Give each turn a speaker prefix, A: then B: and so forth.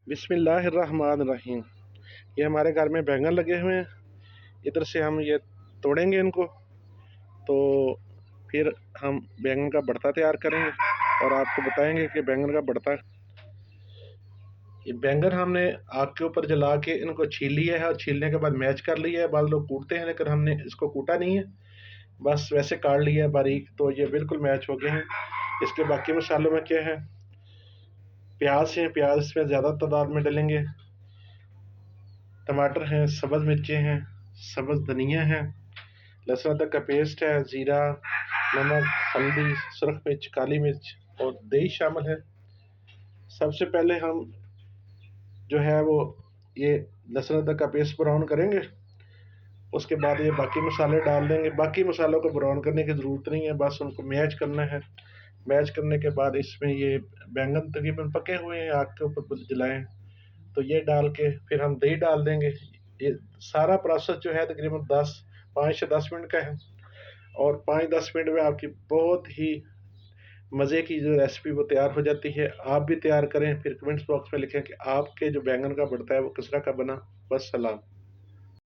A: बिस्मिल्लाहिर्रहमानिर्रहीम। ये हमारे घर में बैंगन लगे हुए हैं। इधर से हम ये तोड़ेंगे इनको, तो फिर हम बैंगन का भरता तैयार करेंगे और आपको बताएंगे कि बैंगन का भरता। ये बैंगन हमने आग के ऊपर जला के इनको छील लिया है और छीलने के बाद मैच कर लिया है। बाद लोग कूटते हैं, लेकिन हमने इसको कूटा नहीं है, बस वैसे काट लिया है बारीक, तो ये बिल्कुल मैच हो गए हैं। इसके बाकी मसालों में क्या है, प्याज है, प्याज इसमें ज़्यादा तादाद में डालेंगे, टमाटर हैं, सब्ज़ मिर्चें हैं, सब्ज़ धनिया है, लहसुन अदरक का पेस्ट है, ज़ीरा, नमक, हल्दी, सुरख मिर्च, काली मिर्च और दही शामिल है। सबसे पहले हम जो है वो ये लहसुन अदरक का पेस्ट ब्राउन करेंगे, उसके बाद ये बाकी मसाले डाल देंगे। बाकी मसालों को ब्राउन करने की ज़रूरत नहीं है, बस उनको मैच करना है। मैच करने के बाद इसमें ये बैंगन तकरीबन पके हुए हैं, आग के ऊपर जलाएं, तो ये डाल के फिर हम दही डाल देंगे। ये सारा प्रोसेस जो है तकरीबन 5 से 10 मिनट का है, और 5-10 मिनट में आपकी बहुत ही मज़े की जो रेसिपी वो तैयार हो जाती है। आप भी तैयार करें, फिर कमेंट्स बॉक्स में लिखें कि आपके जो बैंगन का भरता है वो किस तरह का बना। वस्सलाम।